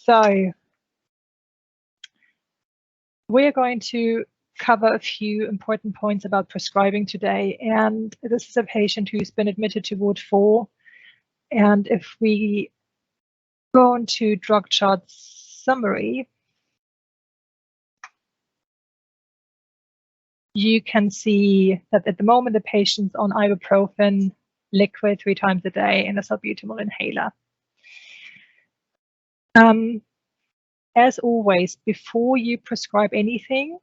So we're going to cover a few important points about prescribing today. And this is a patient who's been admitted to Ward 4. And if we go into drug chart summary, you can see that at the moment the patient's on ibuprofen liquid 3 times a day and a salbutamol inhaler. As always, before you prescribe anything,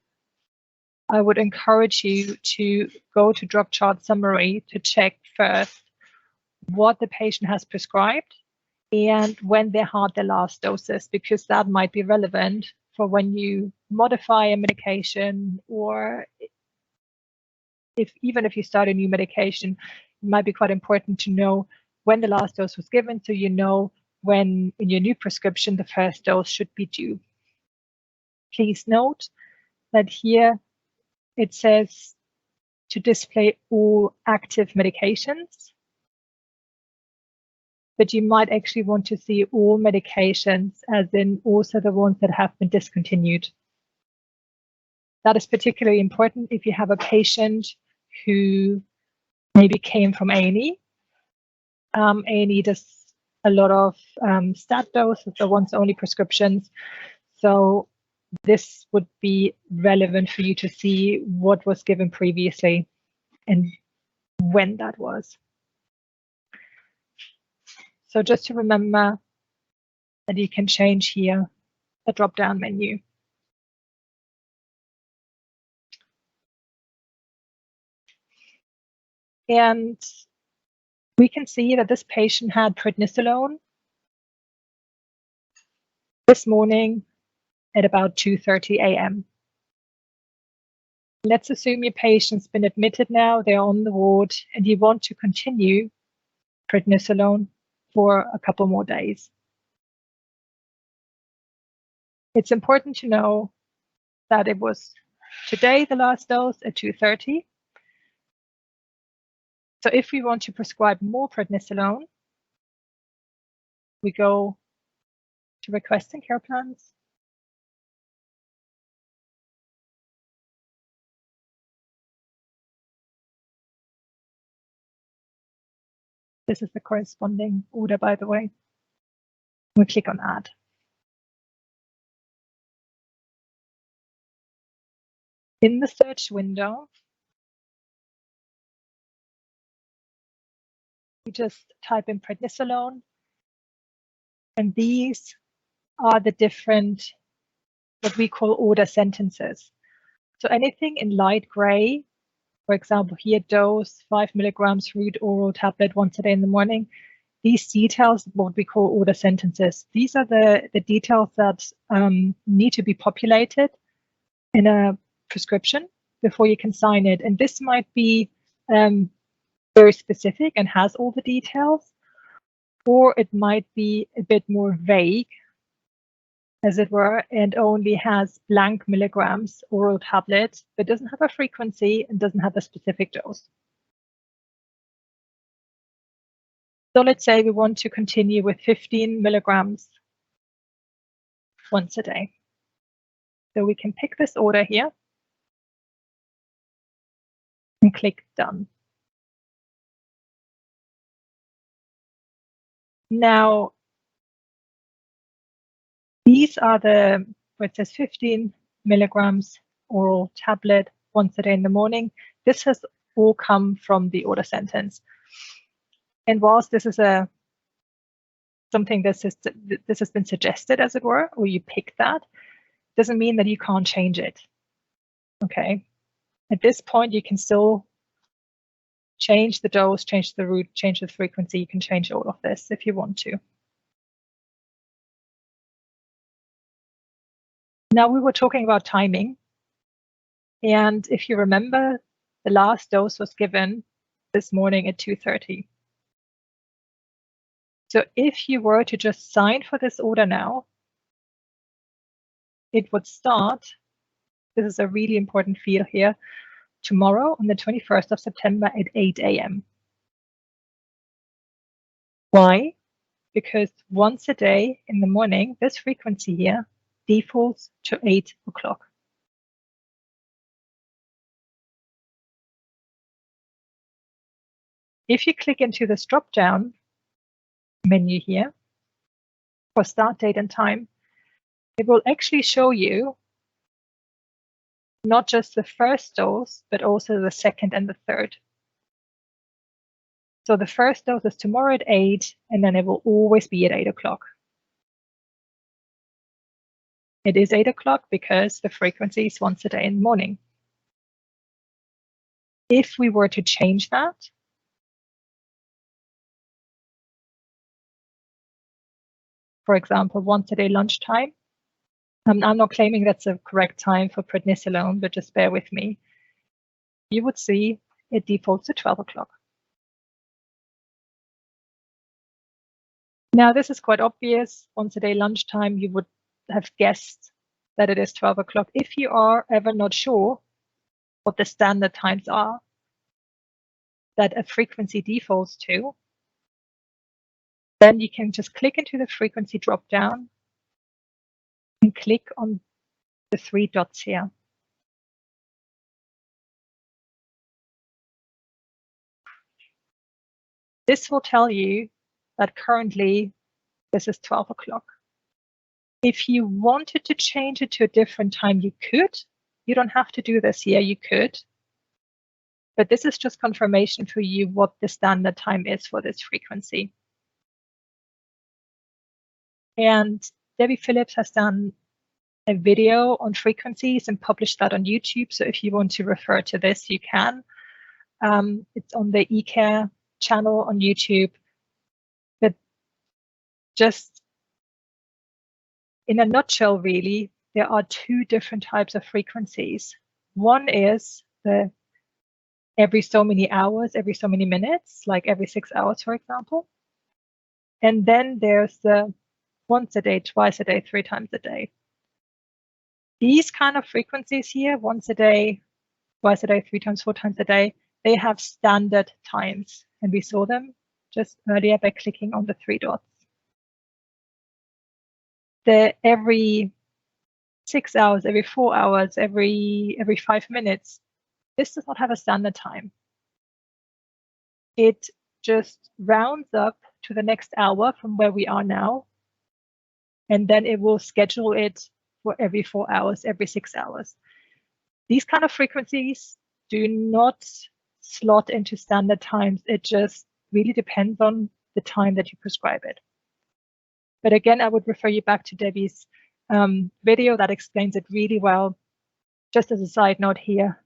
I would encourage you to go to drug chart summary to check first what the patient has prescribed and when they had their last doses, because that might be relevant for when you modify a medication, or even if you start a new medication, it might be quite important to know when the last dose was given, so you know when in your new prescription the first dose should be due. Please note that here it says to display all active medications, but you might actually want to see all medications, as in also the ones that have been discontinued. That is particularly important if you have a patient who maybe came from A&E. A&E does a lot of stat doses, so once only prescriptions. So this would be relevant for you to see what was given previously and when that was. So just to remember that you can change here the drop-down menu. And we can see that this patient had prednisolone this morning at about 2:30 a.m. Let's assume your patient's been admitted now, they're on the ward, and you want to continue prednisolone for a couple more days. It's important to know that it was today the last dose at 2:30. So if we want to prescribe more prednisolone, we go to requesting care plans. This is the corresponding order, by the way. We click on add. In the search window, we just type in prednisolone, and these are the different, what we call order sentences. So anything in light gray, for example, here dose 5 milligrams root oral tablet once a day in the morning. These details, what we call order sentences, these are the details that need to be populated in a prescription before you can sign it. And this might be very specific and has all the details, or it might be a bit more vague, as it were, and only has blank milligrams oral tablet, but doesn't have a frequency and doesn't have a specific dose. So let's say we want to continue with 15 milligrams once a day. So we can pick this order here and click done. Now, these are where it says 15 milligrams oral tablet once a day in the morning. This has all come from the order sentence. And whilst this is something this has been suggested, as it were, or you pick that, doesn't mean that you can't change it. Okay. At this point, you can still change the dose, change the route, change the frequency. You can change all of this if you want to. Now, we were talking about timing. And if you remember, the last dose was given this morning at 2:30. So if you were to just sign for this order now, it would start, this is a really important field here, tomorrow on the 21st of September at 8 a.m. Why? because once a day in the morning, this frequency here defaults to 8 o'clock. If you click into this drop-down menu here for start date and time, it will actually show you not just the first dose, but also the second and the third. So the first dose is tomorrow at 8, and then it will always be at 8 o'clock. It is 8 o'clock because the frequency is once a day in the morning. If we were to change that, for example, once a day lunchtime, I'm not claiming that's a correct time for prednisolone, but just bear with me. You would see it defaults to 12 o'clock. Now, this is quite obvious. Once a day lunchtime, you would have guessed that it is 12 o'clock. If you are ever not sure what the standard times are that a frequency defaults to, then you can just click into the frequency drop-down and click on the 3 dots here. This will tell you that currently this is 12 o'clock. If you wanted to change it to a different time, you could. You don't have to do this here, you could. But this is just confirmation for you what the standard time is for this frequency. And Debbie Phillips has done a video on frequencies and published that on YouTube. So if you want to refer to this, you can. It's on the eCARE channel on YouTube. But just in a nutshell, really, there are 2 different types of frequencies. One is the every so many hours, every so many minutes, like every 6 hours, for example. And then there's the once a day, twice a day, 3 times a day. These kind of frequencies here, once a day, twice a day, 3 times, 4 times a day, they have standard times. And we saw them just earlier by clicking on the 3 dots. The every 6 hours, every 4 hours, every 5 minutes, this does not have a standard time. It just rounds up to the next hour from where we are now, and then it will schedule it for every 4 hours, every 6 hours. These kind of frequencies do not slot into standard times. It just really depends on the time that you prescribe it. But again, I would refer you back to Debbie's video that explains it really well. Just as a side note here,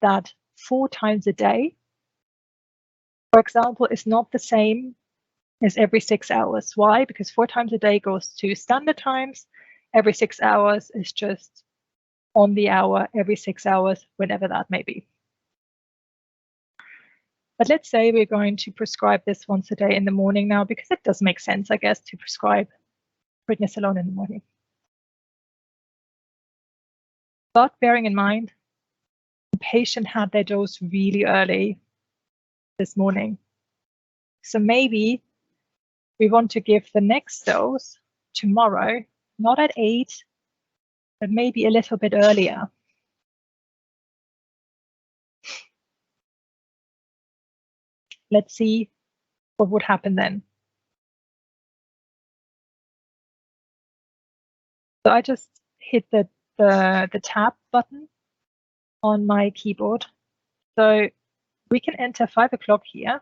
that 4 times a day, for example, is not the same as every 6 hours. Why? Because 4 times a day goes to standard times. Every 6 hours is just on the hour, every 6 hours, whenever that may be. But let's say we're going to prescribe this once a day in the morning now, because it does make sense, I guess, to prescribe prednisolone in the morning. But bearing in mind, the patient had their dose really early this morning. So maybe we want to give the next dose tomorrow, not at 8, but maybe a little bit earlier. Let's see what would happen then. So I just hit the tab button on my keyboard. So we can enter 5 o'clock here.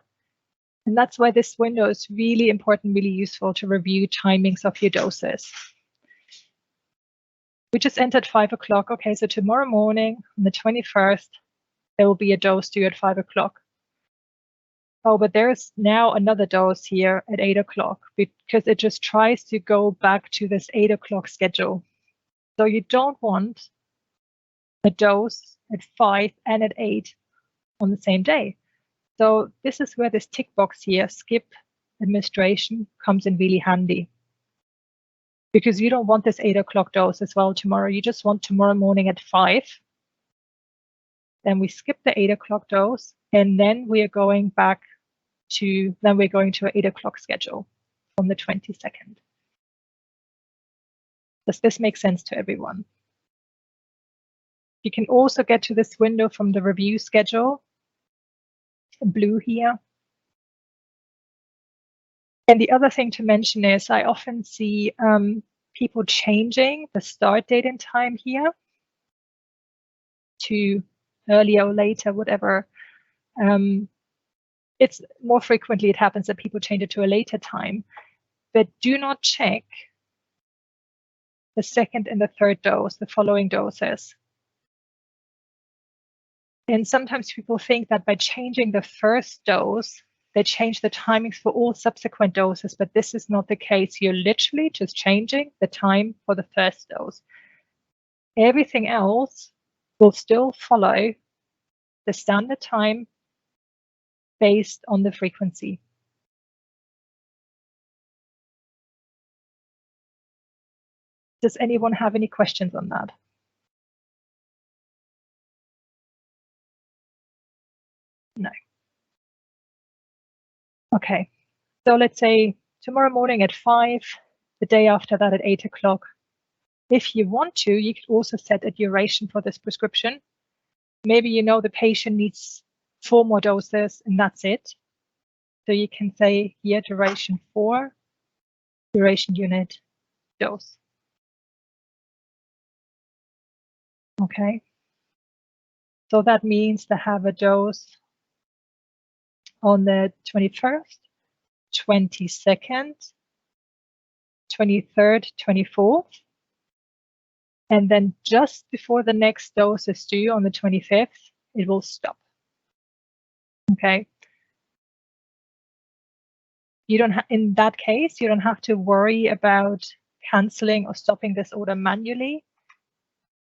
And that's why this window is really important, really useful to review timings of your doses. We just entered 5 o'clock. Okay, so tomorrow morning on the 21st, there will be a dose due at 5 o'clock. Oh, but there's now another dose here at 8 o'clock because it just tries to go back to this 8 o'clock schedule. So you don't want a dose at 5 and at 8 on the same day. So this is where this tick box here, skip administration, comes in really handy. Because you don't want this 8 o'clock dose as well tomorrow. You just want tomorrow morning at 5. Then we skip the 8 o'clock dose, and then we are going back to, then we're going to an 8 o'clock schedule. on the 22nd. Does this make sense to everyone? You can also get to this window from the review schedule, in blue here. And the other thing to mention is I often see people changing the start date and time here to earlier or later, whatever. It's more frequently it happens that people change it to a later time, but do not check the second and the third dose, the following doses. And sometimes people think that by changing the first dose, they change the timings for all subsequent doses, but this is not the case. You're literally just changing the time for the first dose. Everything else will still follow the standard time based on the frequency. Does anyone have any questions on that? No. Okay, so let's say tomorrow morning at 5, the day after that at 8 o'clock. If you want to, you could also set a duration for this prescription. Maybe you know the patient needs 4 more doses and that's it. So you can say here duration 4, duration unit, dose. Okay. So that means they have a dose on the 21st, 22nd, 23rd, 24th. And then just before the next dose is due on the 25th, it will stop. Okay. You don't in that case, you don't have to worry about canceling or stopping this order manually.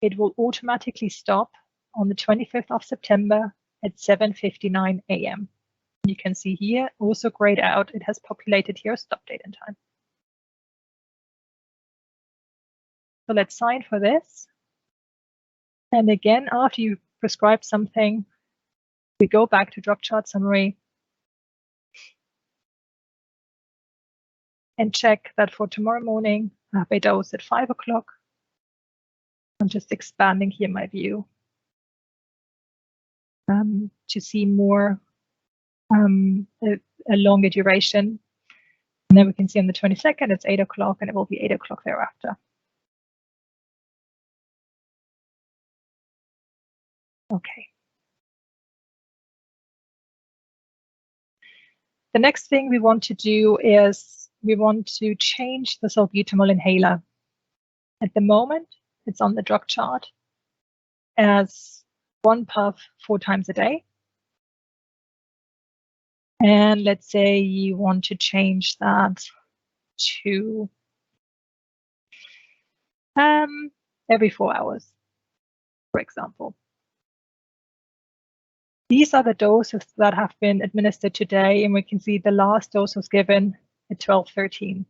It will automatically stop on the 25th of September at 7:59 a.m. You can see here, also grayed out, it has populated here stop date and time. So let's sign for this. And again, after you prescribe something, we go back to drug chart summary and check that for tomorrow morning, I have a dose at 5 o'clock. I'm just expanding here my view to see more a longer duration. And then we can see on the 22nd, it's 8 o'clock and it will be 8 o'clock thereafter. Okay. The next thing we want to do is we want to change the salbutamol inhaler. At the moment, it's on the drug chart as 1 puff 4 times a day. And let's say you want to change that to every 4 hours, for example. These are the doses that have been administered today, and we can see the last dose was given at 12:13.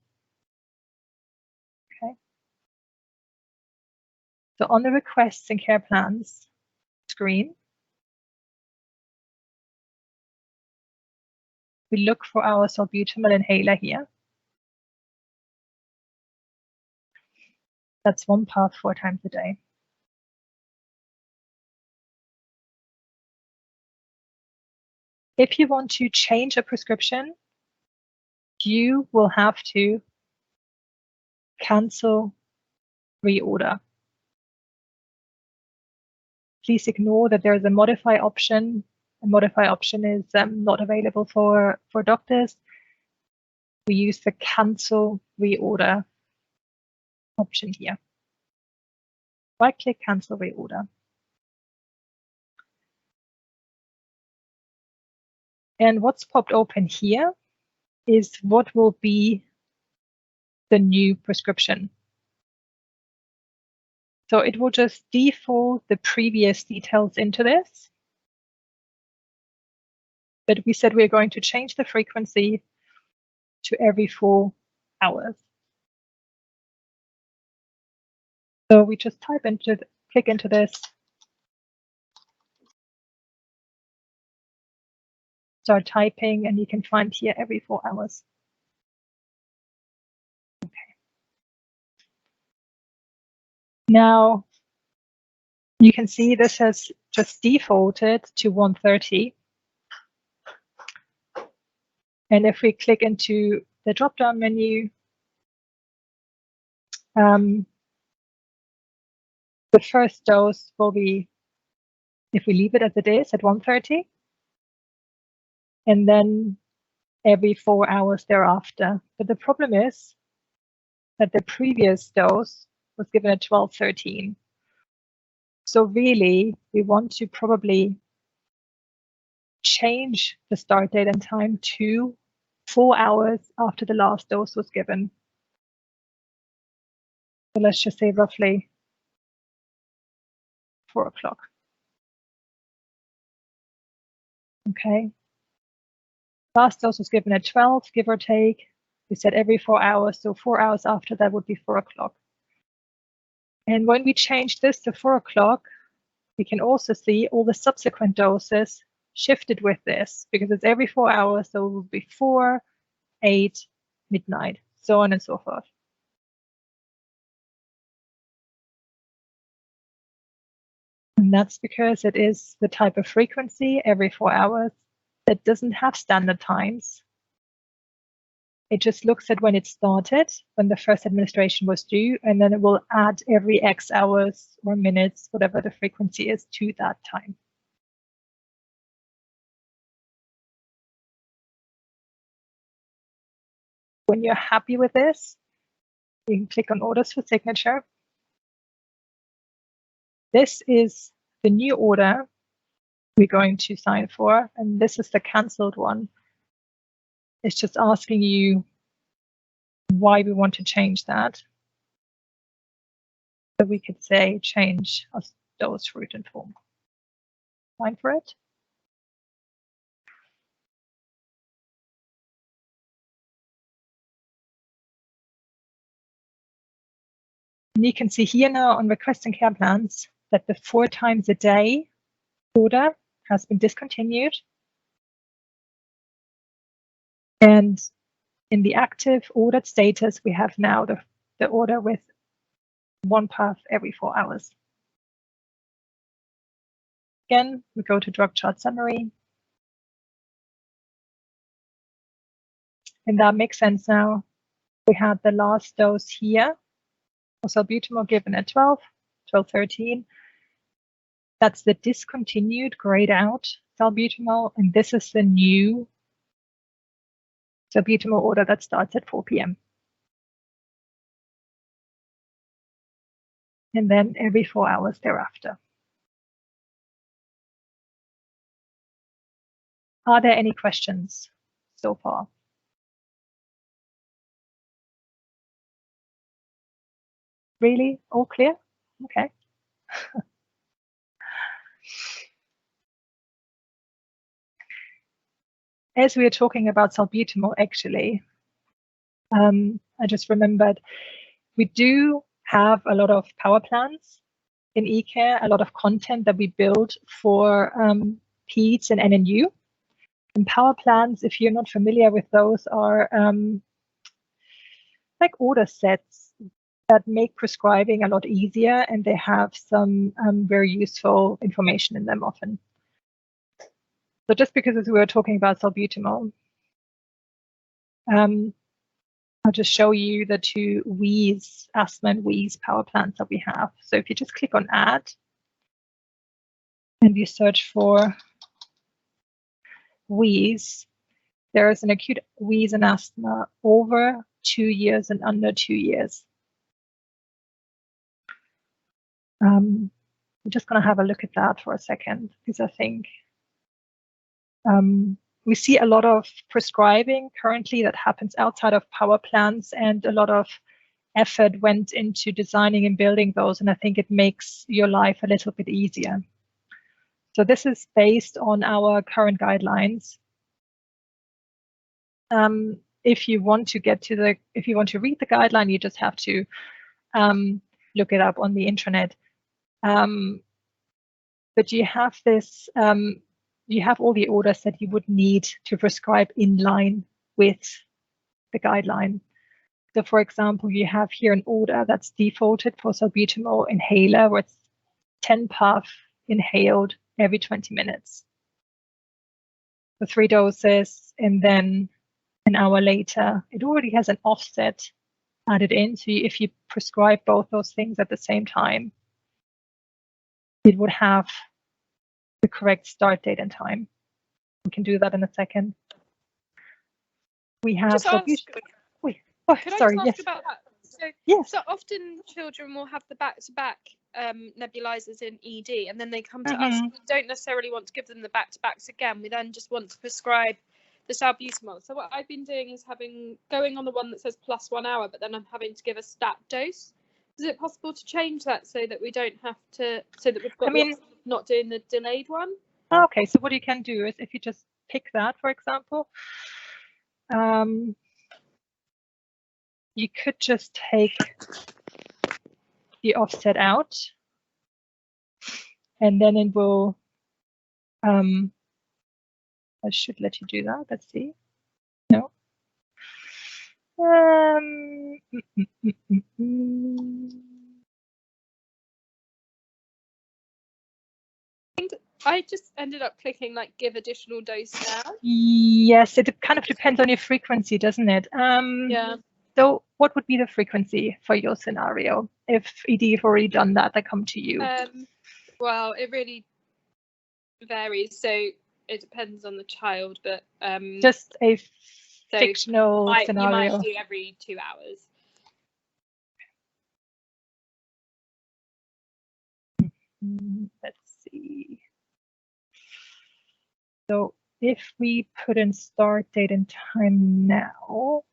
Okay. So on the requests and care plans screen, we look for our salbutamol inhaler here. That's 1 puff 4 times a day. If you want to change a prescription, you will have to cancel reorder. Please ignore that there is a modify option. A modify option is not available for doctors. We use the cancel reorder option here. Right-click cancel reorder. And what's popped open here is what will be the new prescription. So it will just default the previous details into this. But we said we're going to change the frequency to every 4 hours. So we just click into this, start typing, and you can find here every 4 hours. Now, you can see this has just defaulted to 130. And if we click into the drop-down menu, the first dose will be, if we leave it as it is, at 130, and then every 4 hours thereafter. But the problem is that the previous dose was given at 12:13. So really, we want to probably change the start date and time to 4 hours after the last dose was given. So let's just say roughly 4 o'clock. Okay. Last dose was given at 12, give or take. We said every 4 hours, so 4 hours after that would be 4 o'clock. And when we change this to 4 o'clock, we can also see all the subsequent doses shifted with this, because it's every 4 hours, so it will be 4, 8, midnight, so on and so forth. And that's because it is the type of frequency every 4 hours that doesn't have standard times. It just looks at when it started, when the first administration was due, and then it will add every X hours or minutes, whatever the frequency is, to that time. When you're happy with this, you can click on Orders for Signature. This is the new order we're going to sign for, and this is the cancelled one. It's just asking you why we want to change that. So we could say change as dose, route, and form. Sign for it. And you can see here now on Requests and Care Plans that the 4 times a day order has been discontinued. And in the active ordered status, we have now the order with 1 puff every 4 hours. Again, we go to drug chart summary. And that makes sense now. We had the last dose here, salbutamol given at 12:13. That's the discontinued grayed out salbutamol, and this is the new salbutamol order that starts at 4 p.m. And then every 4 hours thereafter. Are there any questions so far? Really? All clear? Okay. As we are talking about salbutamol, actually, I just remembered we do have a lot of power plans in eCARE, a lot of content that we build for PEDS and NNU. And power plans, if you're not familiar with those, are like order sets that make prescribing a lot easier, and they have some very useful information in them often. So just because we were talking about salbutamol, I'll just show you the 2 wheeze, asthma and wheeze power plans that we have. So if you just click on Add and you search for wheeze, there is an acute wheeze and asthma over 2 years and under 2 years. I'm just going to have a look at that for a second, because I think we see a lot of prescribing currently that happens outside of power plans, and a lot of effort went into designing and building those, and I think it makes your life a little bit easier. So this is based on our current guidelines. If you want to get to if you want to read the guideline, you just have to look it up on the intranet. But you have this, you have all the orders that you would need to prescribe in line with the guideline. So for example, you have here an order that's defaulted for salbutamol inhaler where it's 10 puff inhaled every 20 minutes. For 3 doses, and then an hour later, it already has an offset added in. So if you prescribe both those things at the same time, it would have the correct start date and time. We can do that in a second. We have Could I just ask about that? So, yes. So often children will have the back-to-back nebulizers in ED, and then they come to us. We don't necessarily want to give them the back-to-backs again. We then just want to prescribe the salbutamol. So what I've been doing is going on the one that says plus 1 hour, but then I'm having to give a stat dose. Is it possible to change that so that we don't have to, so that we've got not doing the delayed one? Okay, so what you can do is if you just pick that, for example, you could just take the offset out, and then it will, I should let you do that. Let's see. No. I just ended up clicking like give additional dose now. Yes, it kind of depends on your frequency, doesn't it? Yeah. So what would be the frequency for your scenario if ED have already done that, they come to you? Well, it really varies. So it depends on the child, but just a fictional scenario. You might do every 2 hours. Let's see. So if we put in start date and time now,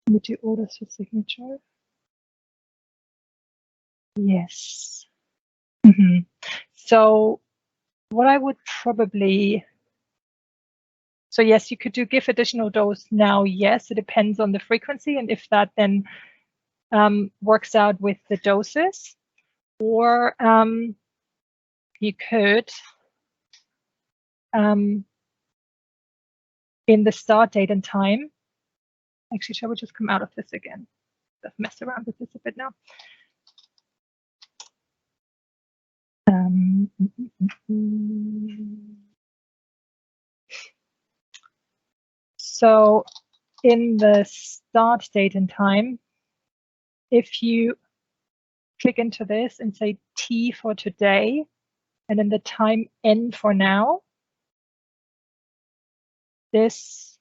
let me do orders for signature. Yes. So what I would probably, so yes, you could do give additional dose now. Yes, it depends on the frequency and if that then works out with the doses, or you could in the start date and time. Actually, shall we just come out of this again? Let's mess around with this a bit now. So in the start date and time, if you click into this and say T for today, and then the time N for now, this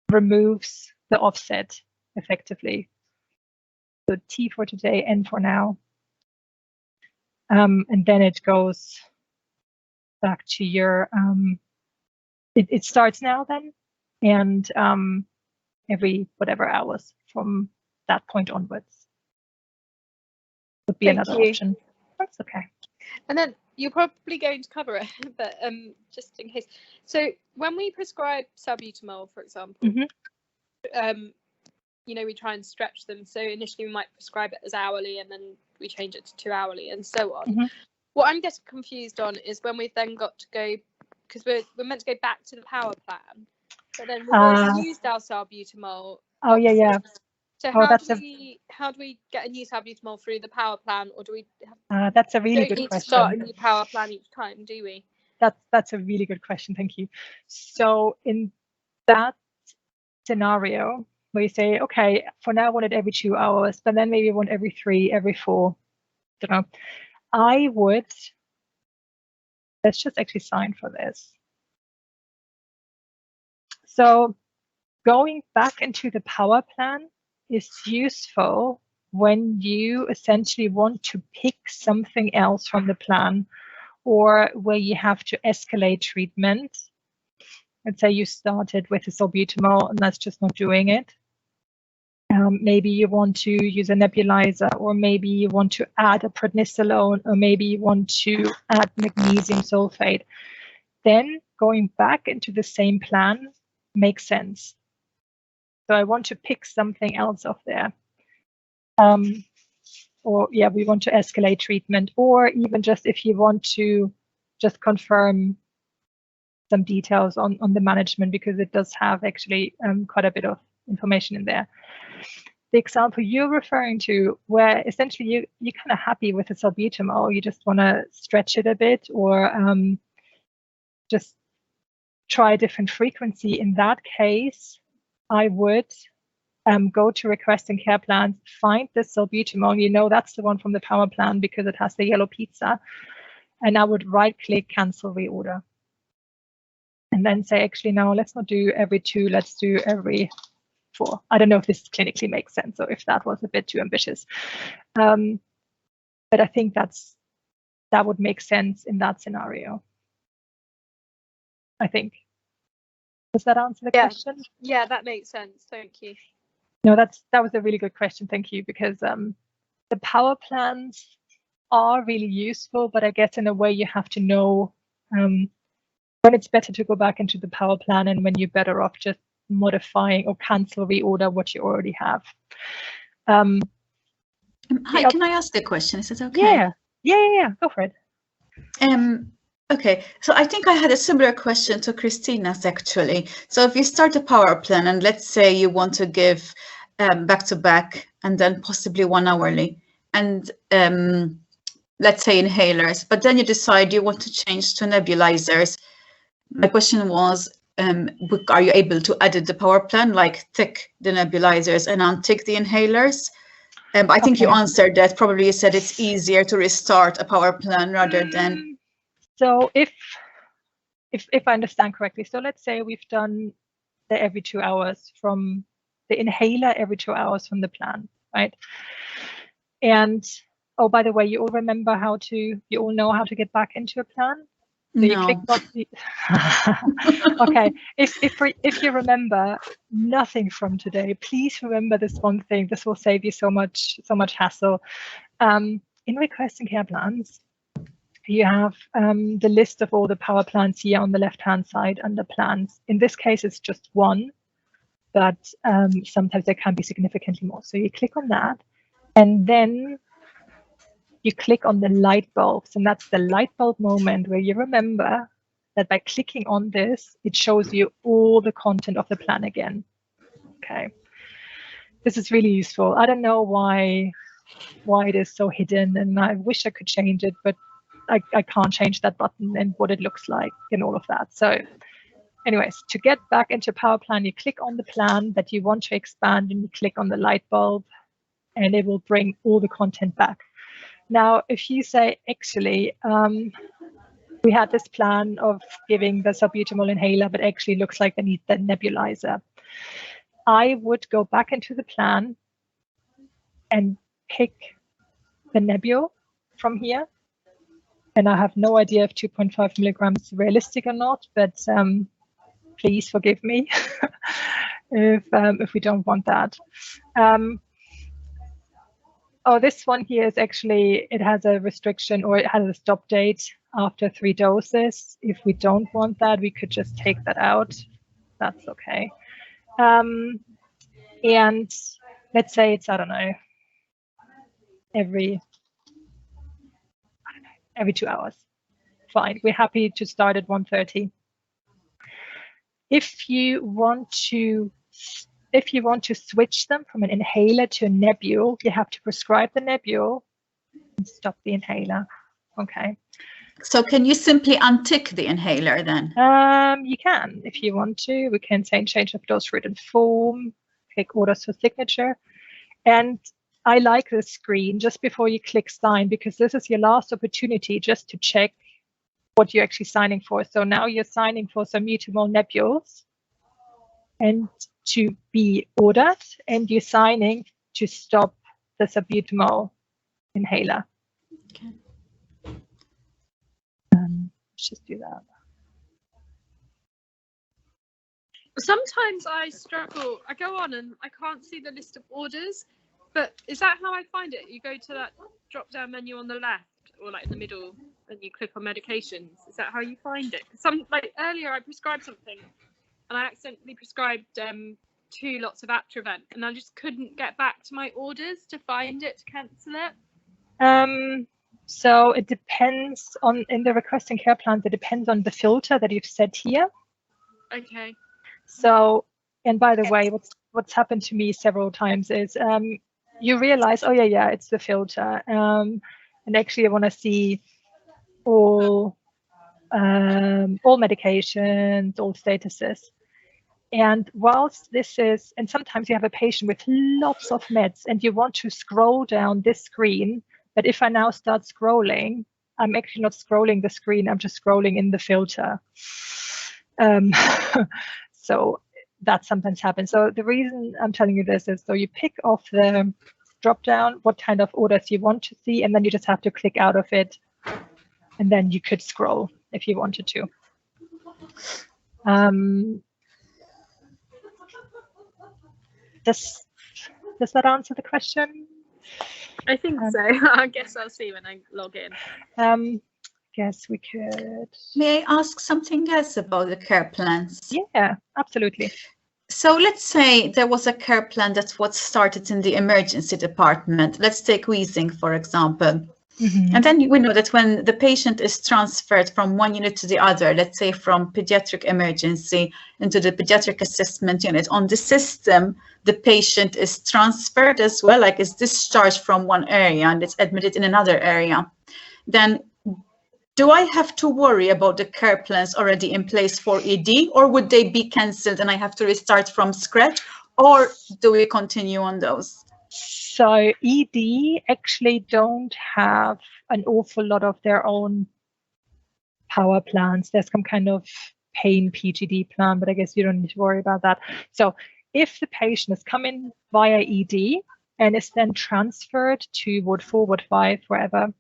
removes the offset effectively. So T for today, N for now. And then it goes back to your, it starts now then, and every whatever hours from that point onwards would be another option. That's okay. And then you're probably going to cover it, but just in case. So when we prescribe salbutamol, for example, you know, we try and stretch them. So initially we might prescribe it as hourly, and then we change it to 2 hourly, and so on. What I'm getting confused on is when we've then got to go, because we're meant to go back to the power plan, but then we've already used our salbutamol. Oh yeah. So how do we get a new salbutamol through the power plan, or do we? That's a really good question. To start a new power plan each time, do we? That's a really good question. Thank you. So in that scenario where you say, okay, for now I want it every 2 hours, but then maybe I want every 3, every 4. Don't know. I would. Let's just actually sign for this. So going back into the power plan is useful when you essentially want to pick something else from the plan, or where you have to escalate treatment. Let's say you started with a salbutamol and that's just not doing it. Maybe you want to use a nebulizer, or maybe you want to add a prednisolone, or maybe you want to add magnesium sulfate. Then going back into the same plan makes sense. So I want to pick something else off there. Or yeah, we want to escalate treatment, or even just if you want to just confirm some details on the management, because it does have actually quite a bit of information in there. The example you're referring to, where essentially you're kind of happy with the salbutamol, you just want to stretch it a bit, or just try a different frequency. In that case, I would go to request and care plans, find the salbutamol. You know that's the one from the power plan because it has the yellow pizza. And I would right-click cancel reorder. And then say, actually, no, let's not do every 2, let's do every 4. I don't know if this clinically makes sense or if that was a bit too ambitious. But I think that would make sense in that scenario. I think. Does that answer the question? Yeah, that makes sense. Thank you. No, that was a really good question. Thank you, because the power plans are really useful, but I guess in a way you have to know when it's better to go back into the power plan and when you're better off just modifying or cancel reorder what you already have. Hi, can I ask the question? Is it okay? Yeah. Go for it. Okay, so I think I had a similar question to Christina's actually. So if you start a power plan and let's say you want to give back-to-back and then possibly 1 hourly and let's say inhalers, but then you decide you want to change to nebulizers. My question was, are you able to edit the power plan, like tick the nebulizers and untick the inhalers? I think you answered that. Probably you said it's easier to restart a power plan rather than. So if I understand correctly, so let's say we've done the every 2 hours from the inhaler, every 2 hours from the plan, right? And oh, by the way, you all remember you all know how to get back into a plan? So you click on the okay. If you remember nothing from today, please remember this one thing. This will save you so much hassle. In request and care plans, you have the list of all the power plans here on the left-hand side under plans. In this case, it's just one, but sometimes there can be significantly more. So you click on that, and then you click on the light bulbs, and that's the light bulb moment where you remember that by clicking on this, it shows you all the content of the plan again. Okay, this is really useful. I don't know why it is so hidden, and I wish I could change it, but I can't change that button and what it looks like and all of that. So anyways, to get back into power plan, you click on the plan that you want to expand and you click on the light bulb, and it will bring all the content back. Now, if you say, actually, we had this plan of giving the salbutamol inhaler, but actually looks like they need the nebulizer, I would go back into the plan and pick the nebule from here. And I have no idea if 2.5 milligrams is realistic or not, but please forgive me if we don't want that. Oh, this one here is actually, it has a restriction, or it has a stop date after 3 doses. If we don't want that, we could just take that out. That's okay. And let's say it's, I don't know, every 2 hours. Fine, we're happy to start at 1:30. If you want to switch them from an inhaler to a nebule, you have to prescribe the nebule and stop the inhaler. Okay. So can you simply untick the inhaler then? You can, if you want to. We can say change of dose, route, and form, click orders for signature. And I like this screen just before you click sign, because this is your last opportunity just to check what you're actually signing for. So now you're signing for salbutamol nebules and to be ordered, and you're signing to stop the salbutamol inhaler. Okay. Let's just do that. Sometimes I struggle. I go on and I can't see the list of orders, but is that how I find it? You go to that drop-down menu on the left, or like in the middle, and you click on medications. Is that how you find it? Like earlier, I prescribed something, and I accidentally prescribed 2 lots of Atrovent, and I just couldn't get back to my orders to find it, to cancel it. So it depends on, in the request and care plans, it depends on the filter that you've set here. Okay. So, and by the way, what's happened to me several times is you realize, oh yeah, it's the filter, and actually I want to see all medications, all statuses. And whilst this is, and sometimes you have a patient with lots of meds and you want to scroll down this screen, but if I now start scrolling, I'm actually not scrolling the screen, I'm just scrolling in the filter. So that sometimes happens. So the reason I'm telling you this is so you pick off the drop down what kind of orders you want to see, and then you just have to click out of it, and then you could scroll if you wanted to. Does that answer the question? I think so. I guess I'll see when I log in. Yes, we could. May I ask something else about the care plans? Yeah, absolutely. So let's say there was a care plan that was started in the emergency department. Let's take wheezing, for example. Mm-hmm. And then we know that when the patient is transferred from one unit to the other, let's say from pediatric emergency into the pediatric assessment unit, on the system, the patient is transferred as well, like is discharged from one area and it's admitted in another area. Then do I have to worry about the care plans already in place for ED, or would they be cancelled and I have to restart from scratch, or do we continue on those? So ED actually don't have an awful lot of their own power plans. There's some kind of pain PGD plan, but I guess you don't need to worry about that. So if the patient is coming via ED and is then transferred to Ward 4, Ward 5, wherever,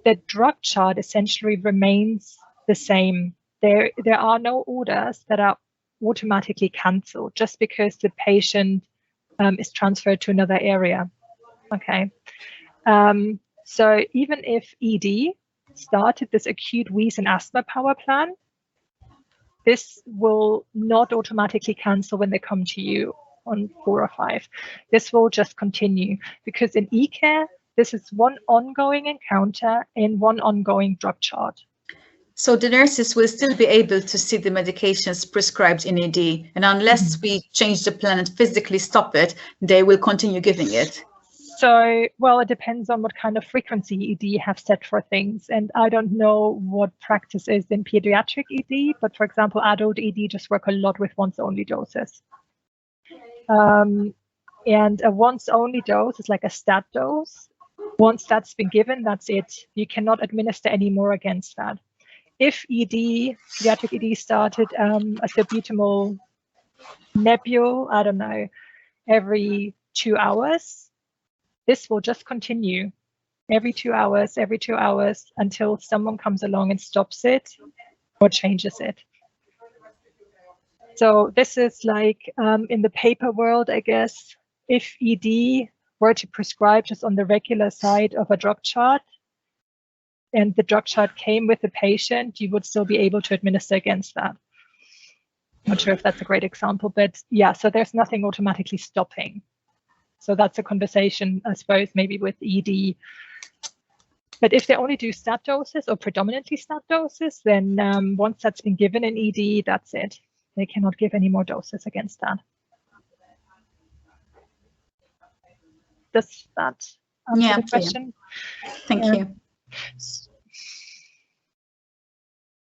the drug chart essentially remains the same. There are no orders that are automatically cancelled just because the patient is transferred to another area. Okay. So even if ED started this acute wheeze and asthma power plan, this will not automatically cancel when they come to you on 4 or 5. This will just continue because in eCARE, this is one ongoing encounter in one ongoing drug chart. So the nurses will still be able to see the medications prescribed in ED, and unless we change the plan and physically stop it, they will continue giving it. So, well, it depends on what kind of frequency ED you have set for things. And I don't know what practice is in pediatric ED, but for example, adult ED just work a lot with once-only doses. And a once-only dose is like a stat dose. Once that's been given, that's it. You cannot administer any more against that. If pediatric ED started a salbutamol nebule, I don't know, every 2 hours, this will just continue every 2 hours until someone comes along and stops it or changes it. So this is like in the paper world, I guess, if ED were to prescribe just on the regular side of a drug chart, and the drug chart came with the patient, you would still be able to administer against that. Not sure if that's a great example, but yeah, so there's nothing automatically stopping. So that's a conversation, I suppose, maybe with ED. But if they only do stat doses or predominantly stat doses, then once that's been given in ED, that's it. They cannot give any more doses against that. Does that answer the question? Thank you.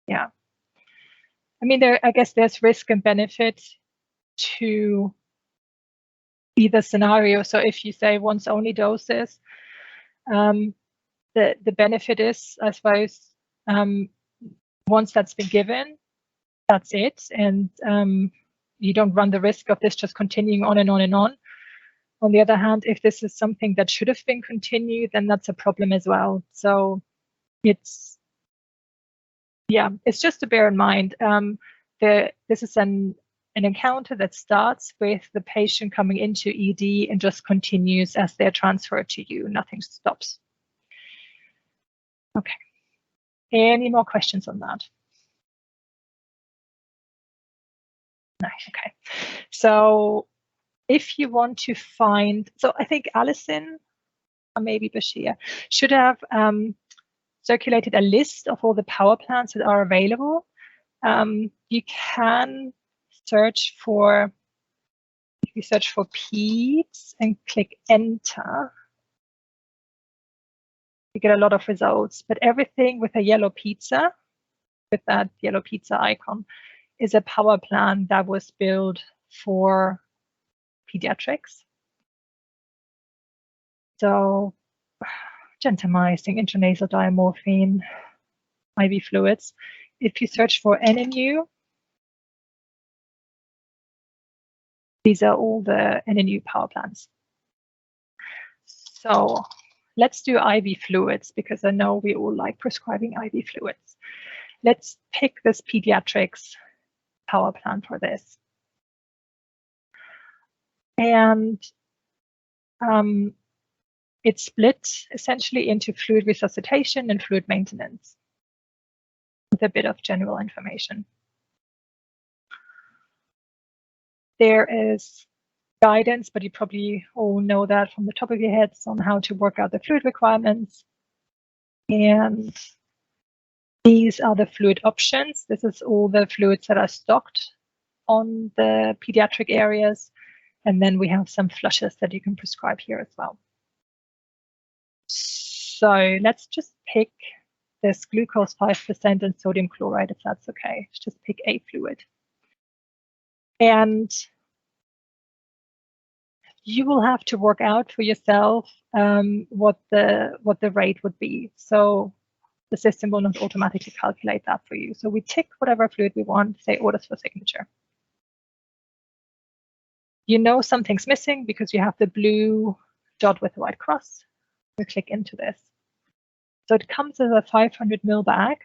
Yeah. I mean, I guess there's risk and benefit to either scenario. So if you say once only doses, the benefit is, I suppose, once that's been given, that's it. And you don't run the risk of this just continuing on and on and on. On the other hand, if this is something that should have been continued, then that's a problem as well. So it's just to bear in mind. This is an encounter that starts with the patient coming into ED and just continues as they're transferred to you. Nothing stops. Okay. Any more questions on that? No. Okay. So if you want to find, so I think Alison or maybe Bashir should have circulated a list of all the power plants that are available. You can search for If you search for peds and click enter, you get a lot of results, but everything with a yellow pizza, with that yellow pizza icon, is a power plan that was built for pediatrics. So gentamicin, intranasal diamorphine, IV fluids. If you search for NNU, these are all the NNU power plans. So let's do IV fluids, because I know we all like prescribing IV fluids. Let's pick this pediatrics power plan for this. And it's split essentially into fluid resuscitation and fluid maintenance, with a bit of general information. There is guidance, but you probably all know that from the top of your heads, on how to work out the fluid requirements. And these are the fluid options. This is all the fluids that are stocked on the pediatric areas. And then we have some flushes that you can prescribe here as well. So let's just pick this glucose 5% and sodium chloride, if that's okay. Let's just pick a fluid. And you will have to work out for yourself what the rate would be. So the system will not automatically calculate that for you. So we tick whatever fluid we want, say orders for signature. You know something's missing because you have the blue dot with the white cross. We click into this. So it comes as a 500 ml bag.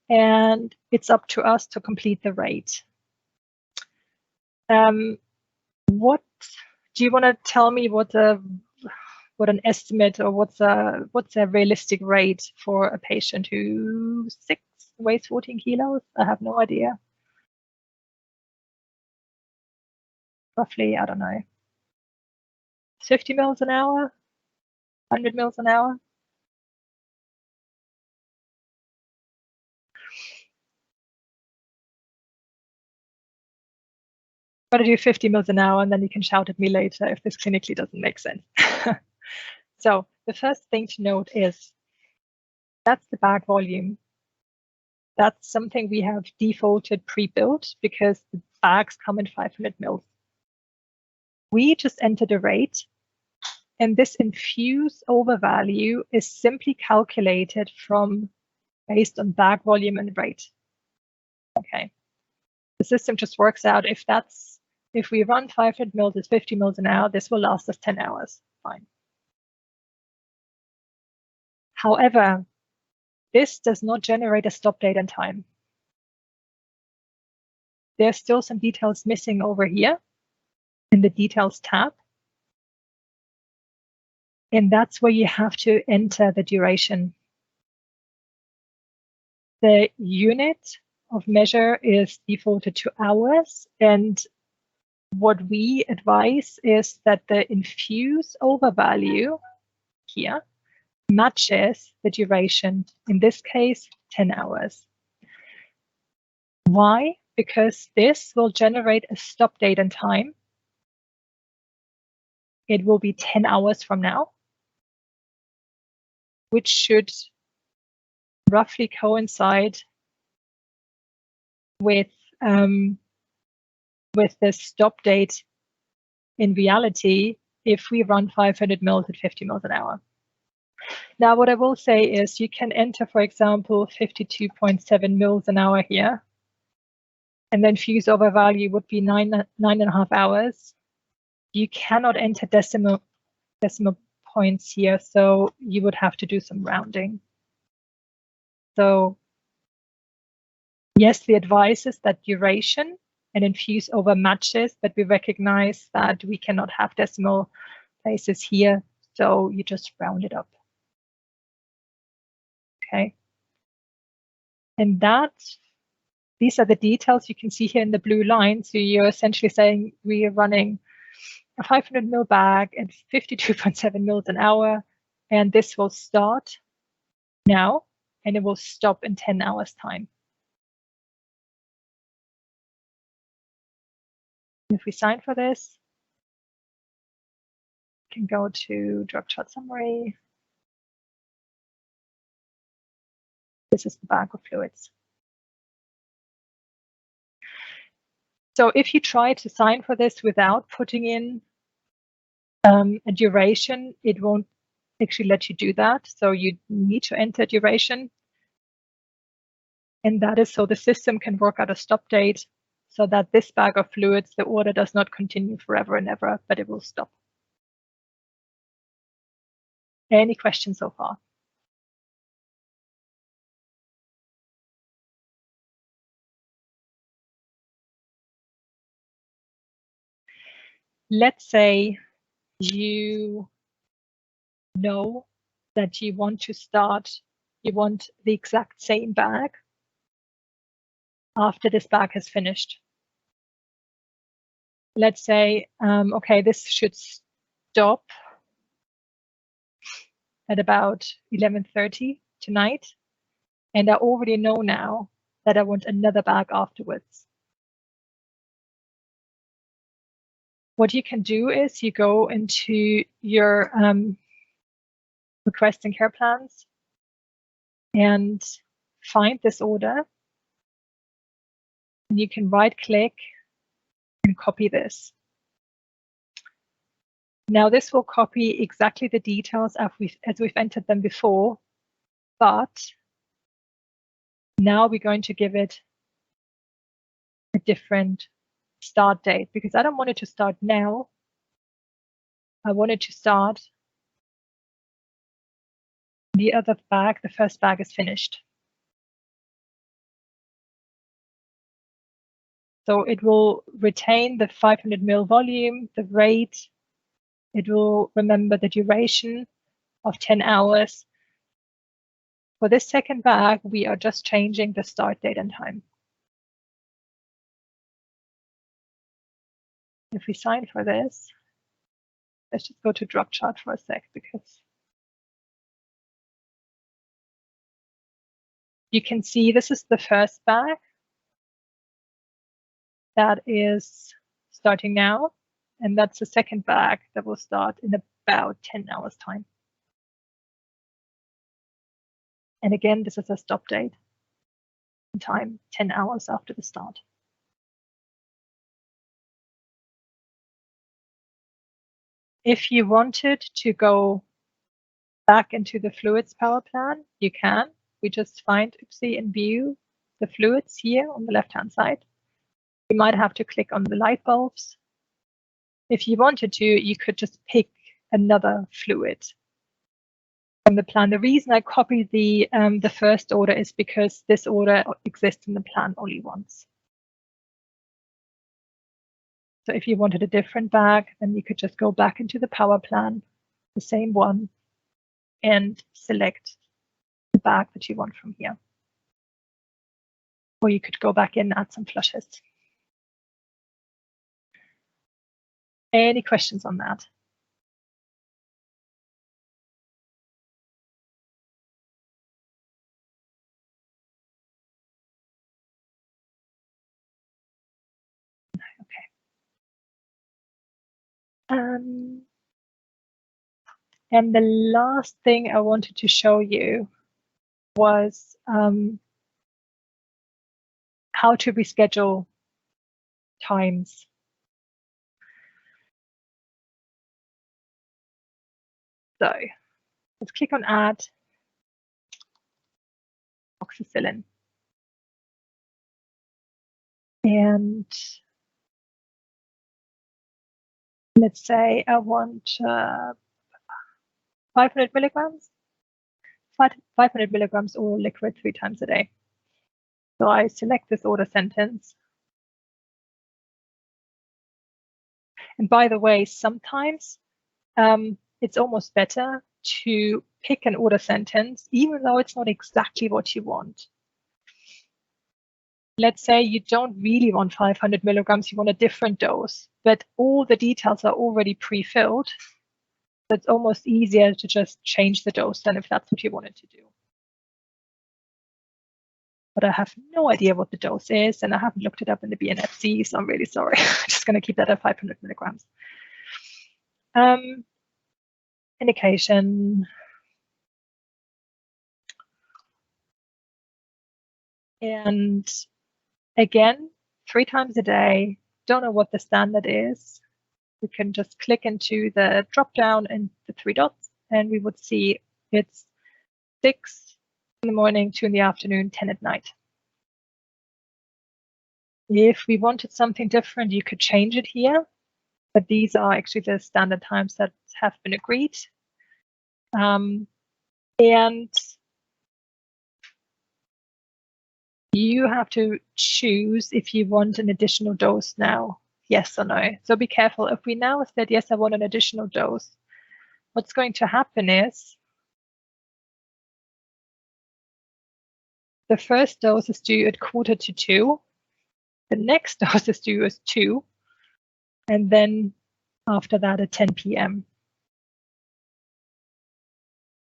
And it's up to us to complete the rate. What do you want to tell me? What an estimate, or what's a realistic rate for a patient who's 6, weighs 14 kilos? I have no idea. Roughly, I don't know, 50 mils an hour, 100 mils an hour. I'm going to do 50 mils an hour, and then you can shout at me later if this clinically doesn't make sense. So the first thing to note is that's the bag volume. That's something we have defaulted pre-built because the bags come in 500 mils. We just entered a rate, and this infuse over value is simply calculated based on bag volume and rate. Okay. The system just works out if we run 500 mils at 50 mils an hour, this will last us 10 hours. Fine. However, this does not generate a stop date and time. There's still some details missing over here in the details tab. And that's where you have to enter the duration. The unit of measure is defaulted to hours, and what we advise is that the infuse over value here matches the duration, in this case 10 hours. Why? Because this will generate a stop date and time. It will be 10 hours from now, which should roughly coincide with the stop date in reality if we run 500 mils at 50 mils an hour. Now, what I will say is you can enter, for example, 52.7 mils an hour here, and then fuse over value would be 9.5 hours. You cannot enter decimal points here, so you would have to do some rounding. So yes, the advice is that duration and infuse over matches, but we recognize that we cannot have decimal places here, so you just round it up. Okay. And these are the details you can see here in the blue line. So you're essentially saying we are running a 500 ml bag at 52.7 mils an hour, and this will start now, and it will stop in 10 hours time. If we sign for this, we can go to drug chart summary. This is the bag of fluids. So if you try to sign for this without putting in a duration, it won't actually let you do that. So you need to enter duration. And that is so the system can work out a stop date so that this bag of fluids, the order does not continue forever and ever, but it will stop. Any questions so far? Let's say you know that you want to start, you want the exact same bag after this bag has finished. Let's say, okay, this should stop at about 11:30 tonight. And I already know now that I want another bag afterwards. What you can do is you go into your request and care plans and find this order. And you can right click and copy this. Now this will copy exactly the details as we've entered them before, but now we're going to give it a different start date because I don't want it to start now. I want it to start the other bag, the first bag is finished. So it will retain the 500 ml volume, the rate. It will remember the duration of 10 hours. For this second bag, we are just changing the start date and time. If we sign for this, let's just go to drug chart for a sec because you can see this is the first bag that is starting now, and that's the second bag that will start in about 10 hours time. And again, this is a stop date in time, 10 hours after the start. If you wanted to go back into the fluids power plan, you can. We just find UPSI and view the fluids here on the left-hand side. You might have to click on the light bulbs. If you wanted to, you could just pick another fluid from the plan. The reason I copied the first order is because this order exists in the plan only once. So if you wanted a different bag, then you could just go back into the power plan, the same one, and select the bag that you want from here. Or you could go back in and add some flushes. Any questions on that? And the last thing I wanted to show you was how to reschedule times. So let's click on add oxacillin. And let's say I want 500 milligrams, 500 milligrams oral liquid 3 times a day. So I select this order sentence. And by the way, sometimes it's almost better to pick an order sentence, even though it's not exactly what you want. Let's say you don't really want 500 milligrams, you want a different dose, but all the details are already pre-filled. So it's almost easier to just change the dose than if that's what you wanted to do. but I have no idea what the dose is, and I haven't looked it up in the BNFC, so I'm really sorry. I'm just going to keep that at 500 milligrams. Indication. And again, 3 times a day. Don't know what the standard is. We can just click into the drop down and the 3 dots, and we would see it's 6 in the morning, 2 in the afternoon, 10 at night. If we wanted something different, you could change it here, but these are actually the standard times that have been agreed. And you have to choose if you want an additional dose now, yes or no. So be careful. If we now said, yes, I want an additional dose, what's going to happen is the first dose is due at 1:45. The next dose is due at 2. And then after that at 10 p.m.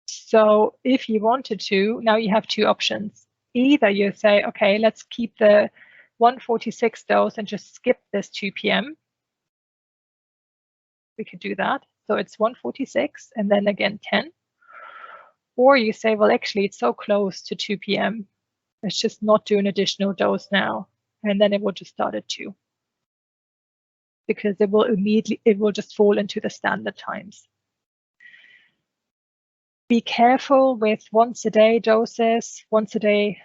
So if you wanted to, now you have 2 options. Either you say, okay, let's keep the 1:46 dose and just skip this 2 p.m. We could do that. So it's 1:46 and then again 10. Or you say, well, actually, it's so close to 2 p.m. Let's just not do an additional dose now. And then it will just start at 2. Because it will just fall into the standard times. Be careful with once a day doses, once a day.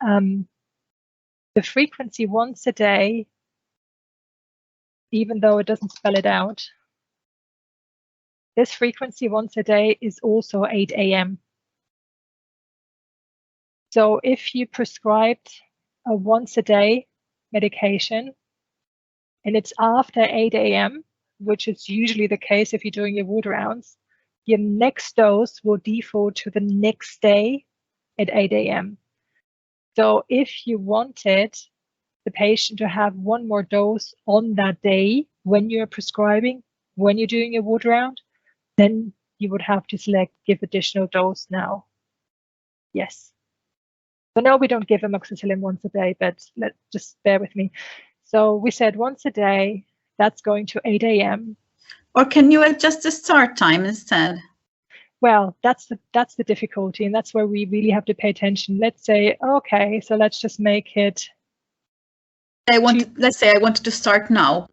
The frequency once a day, even though it doesn't spell it out, this frequency once a day is also 8 a.m. So if you prescribed a once a day medication and it's after 8 a.m., which is usually the case if you're doing your ward rounds, your next dose will default to the next day at 8 a.m. So if you wanted the patient to have one more dose on that day when you're prescribing, when you're doing your ward round, then you would have to select give additional dose now. Yes. So no, we don't give amoxicillin once a day, but let's just bear with me. So we said once a day, that's going to 8 a.m. Or can you adjust the start time instead? Well, that's the difficulty, and that's where we really have to pay attention. Let's say, okay, so let's just make it. Let's say I wanted to start now.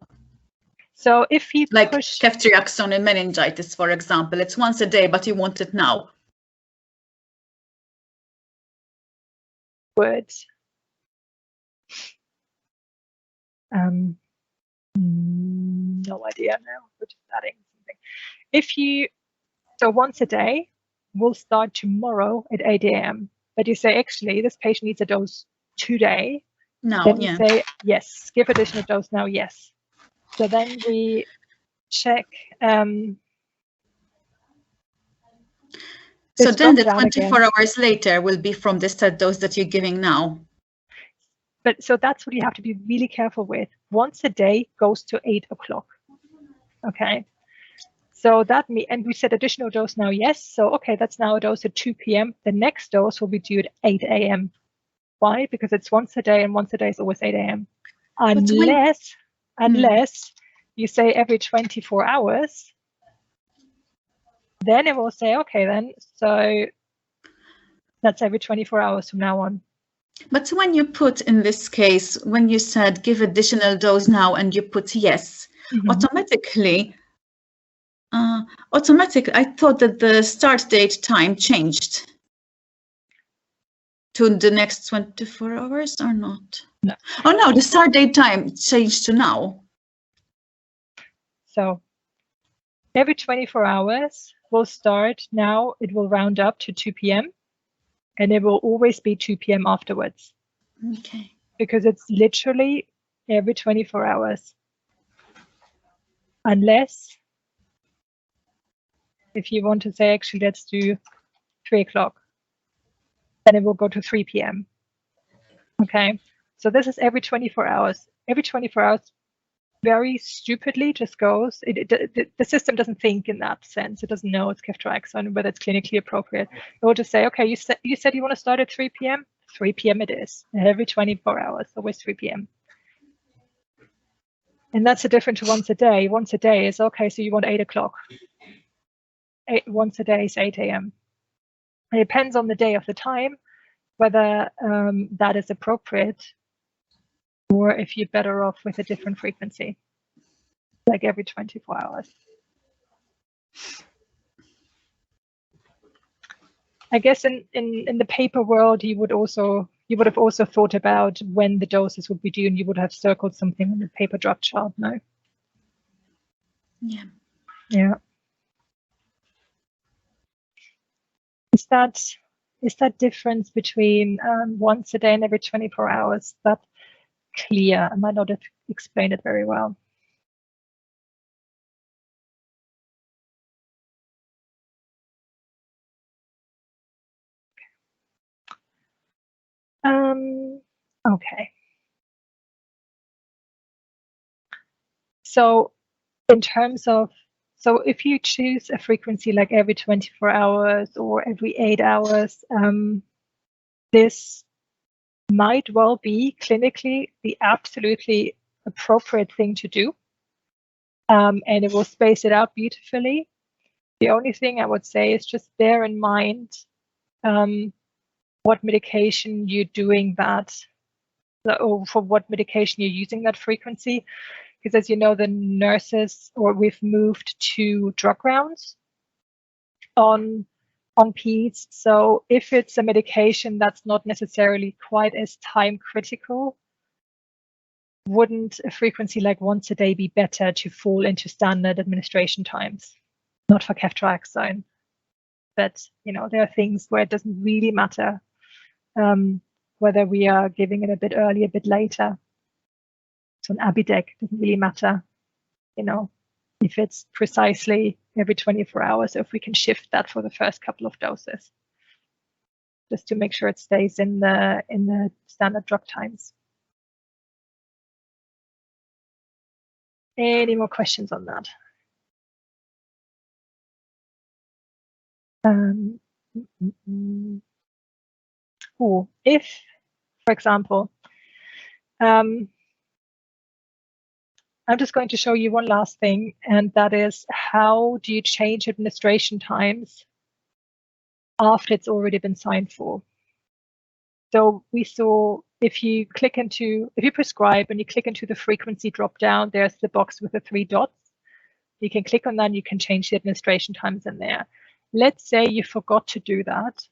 So if you like push ceftriaxone and meningitis, for example, it's once a day, but you want it now. Words. No idea now. We're just adding something. So once a day, we'll start tomorrow at 8 a.m. But you say, actually, this patient needs a dose today. No, then you say, yes, give additional dose now, yes. So then we check. So then the 24 hours later will be from the start dose that you're giving now. But so that's what you have to be really careful with. Once a day goes to 8 o'clock. Okay. So that and we said additional dose now, yes. So, okay, that's now a dose at 2 p.m. The next dose will be due at 8 a.m. Why? Because it's once a day, and once a day is always 8 a.m. Unless you say every 24 hours, then it will say, okay, then, so that's every 24 hours from now on. But when you put, in this case, when you said give additional dose now and you put yes, automatically, I thought that the start date time changed to the next 24 hours or not? No. Oh no, the start date time changed to now. So every 24 hours will start now, it will round up to 2 p.m. and it will always be 2 p.m. afterwards. Okay. Because it's literally every 24 hours. Unless if you want to say, actually, let's do 3 o'clock, then it will go to 3 p.m. Okay, so this is every 24 hours. Every 24 hours, very stupidly, just goes. The system doesn't think in that sense. It doesn't know it's ceftriaxone, whether it's clinically appropriate. It will just say, okay, you said you want to start at 3 p.m. 3 p.m. it is. Every 24 hours, always 3 p.m. And that's a different to once a day. Once a day is okay, so you want 8 o'clock. Once a day is 8 a.m. It depends on the day of the time, whether that is appropriate, or if you're better off with a different frequency, like every 24 hours. I guess in the paper world, you would have also thought about when the doses would be due, and you would have circled something on the paper drug chart, no? Yeah. Yeah. Is that difference between once a day and every 24 hours that clear? I might not have explained it very well. Okay. So in terms of, so if you choose a frequency like every 24 hours or every 8 hours, this might well be clinically the absolutely appropriate thing to do. And it will space it out beautifully. The only thing I would say is just bear in mind what medication you're doing that, or for what medication you're using that frequency. Because as you know, the nurses, or we've moved to drug rounds on peds. So if it's a medication that's not necessarily quite as time critical, wouldn't a frequency like once a day be better to fall into standard administration times? Not for ceftriaxone, but there are things where it doesn't really matter whether we are giving it a bit early, a bit later. So an Abidec doesn't really matter, if it's precisely every 24 hours, if we can shift that for the first couple of doses, just to make sure it stays in the standard drug times. Any more questions on that? If, for example, I'm just going to show you one last thing, and that is how do you change administration times after it's already been signed for? So we saw if you prescribe and you click into the frequency drop down, there's the box with the 3 dots. You can click on that and you can change the administration times in there. Let's say you forgot to do that,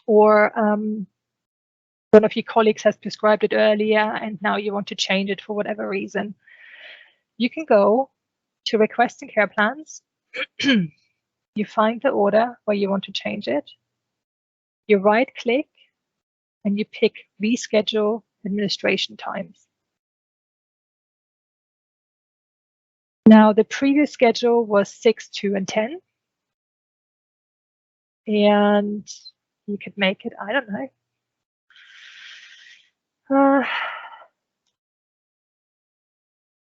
or one of your colleagues has prescribed it earlier and now you want to change it for whatever reason. You can go to Request and Care Plans. You find the order where you want to change it. You right click and you pick Reschedule Administration Times. Now, the previous schedule was 6, 2, and 10. And you could make it, I don't know,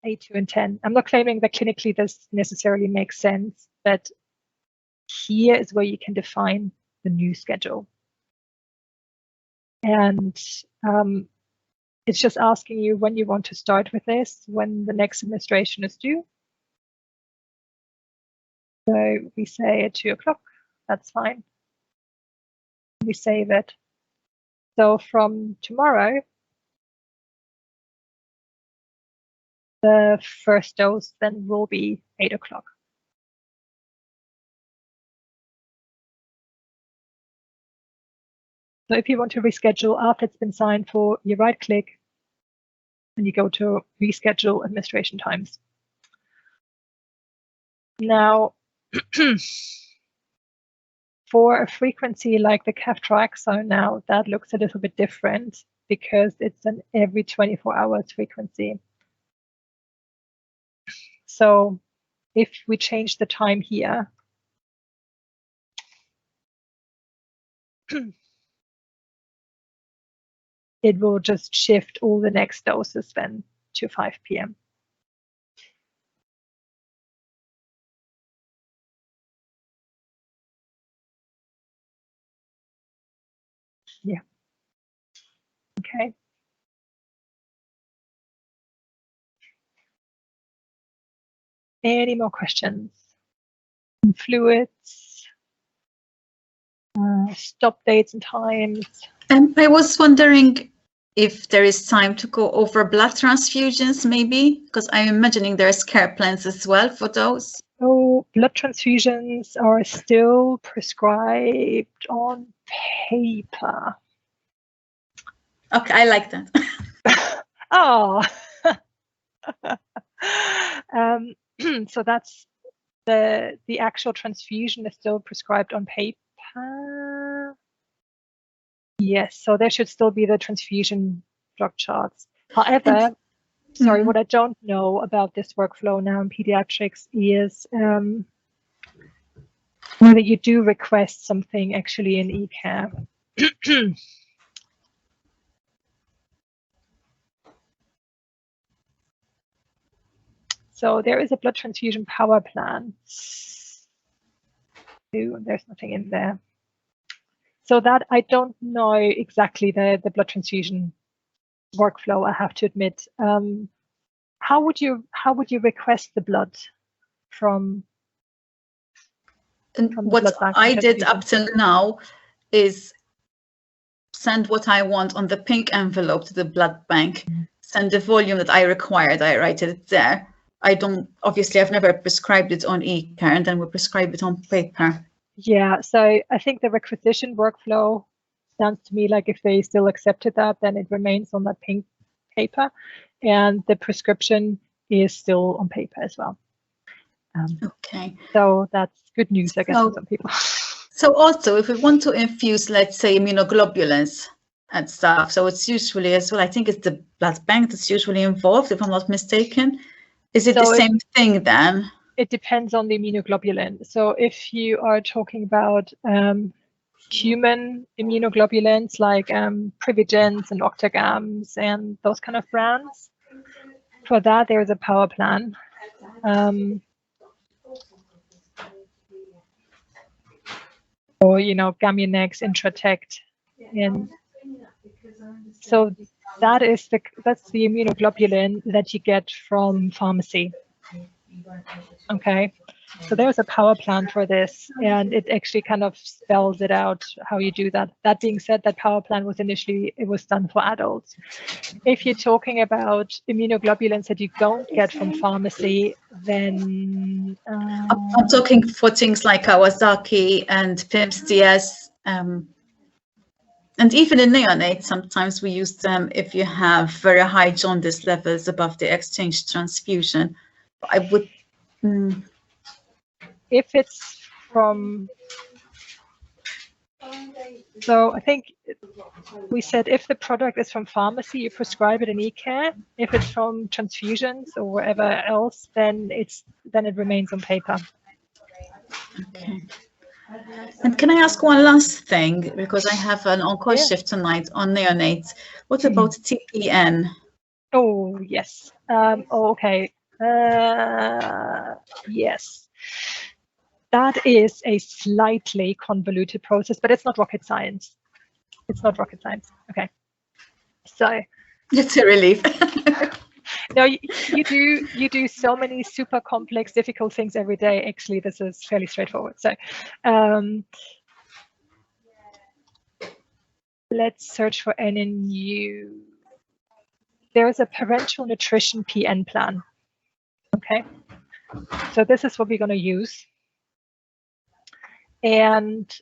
8, 2, and 10. I'm not claiming that clinically this necessarily makes sense, but here is where you can define the new schedule. And it's just asking you when you want to start with this, when the next administration is due. So we say at 2 o'clock, that's fine. We save it. So from tomorrow, the first dose then will be 8 o'clock. So if you want to reschedule after it's been signed for, you right click and you go to Reschedule Administration Times. Now, for a frequency like the ceftriaxone now, that looks a little bit different because it's an every 24 hours frequency. So if we change the time here, it will just shift all the next doses then to 5 p.m. Yeah. Okay. Any more questions? Fluids, stop dates and times. I was wondering if there is time to go over blood transfusions, maybe, because I'm imagining there's care plans as well for those. So blood transfusions are still prescribed on paper. Okay, I like that. Oh, so that's the actual transfusion is still prescribed on paper. Yes, so there should still be the transfusion drug charts. However, sorry, what I don't know about this workflow now in pediatrics is whether you do request something actually in eCARE. So there is a blood transfusion power plan. Ooh, there's nothing in there. So that I don't know exactly the blood transfusion workflow, I have to admit. How would you request the blood from what I did up till now is send what I want on the pink envelope to the blood bank, send the volume that I required, I write it there. Obviously I've never prescribed it on eCARE, and then we prescribe it on paper. Yeah, so I think the requisition workflow sounds to me like if they still accepted that, then it remains on that pink paper, and the prescription is still on paper as well. Okay. So that's good news, I guess, for some people. So also, if we want to infuse, let's say, immunoglobulins and stuff, so it's usually as well, I think it's the blood bank that's usually involved, if I'm not mistaken. Is it the same thing then? It depends on the immunoglobulin. So if you are talking about human immunoglobulins like Privigens and Octagams and those kind of brands, for that there is a power plan. Or, you know, Gamunex, Intratect, and so that's the immunoglobulin that you get from pharmacy. Okay, so there's a power plan for this, and it actually kind of spells it out how you do that. That being said, that power plan was initially, it was done for adults. If you're talking about immunoglobulins that you don't get from pharmacy, then I'm talking for things like Kawasaki and PIMS DS, and even in neonates, sometimes we use them if you have very high jaundice levels above the exchange transfusion. I would. If it's from, so I think we said if the product is from pharmacy, you prescribe it in eCARE. If it's from transfusions or wherever else, then it remains on paper. Okay. And can I ask one last thing, because I have an on-call shift tonight on neonates. What about TPN? Oh, yes. Okay. Yes. That is a slightly convoluted process, but it's not rocket science. It's not rocket science. Okay. So it's a relief. No, you do so many super complex, difficult things every day. Actually, this is fairly straightforward. So let's search for NNU. There is a parental nutrition PN plan. Okay, so this is what we're going to use. And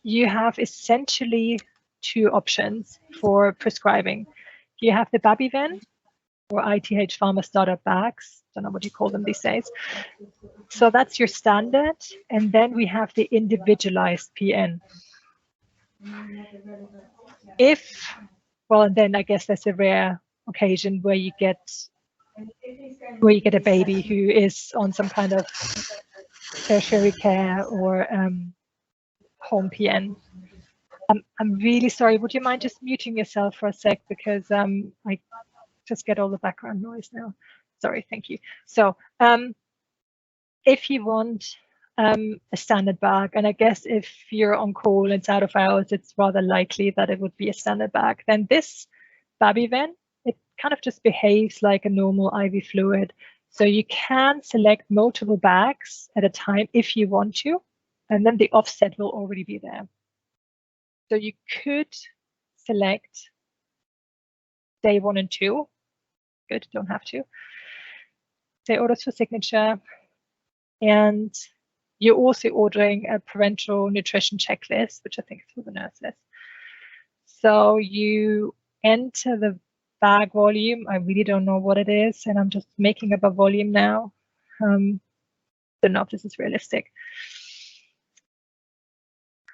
you have essentially two options for prescribing. You have the Babiven or ITH Pharma Startup bags. Don't know what you call them these days. So that's your standard. And then we have the individualized PN. Well, and then I guess that's a rare occasion where you get a baby who is on some kind of tertiary care or home PN. I'm really sorry. Would you mind just muting yourself for a sec, because I just get all the background noise now. Sorry, thank you. So if you want a standard bag. And I guess if you're on call and it's out of hours, it's rather likely that it would be a standard bag. Then this Babiven, it kind of just behaves like a normal IV fluid. So you can select multiple bags at a time if you want to, and then the offset will already be there. So you could select day 1 and 2. Good, don't have to. Say orders for signature. And you're also ordering a parental nutrition checklist, which I think is for the nurses. So you enter the bag volume. I really don't know what it is, and I'm just making up a volume now. Don't know if this is realistic.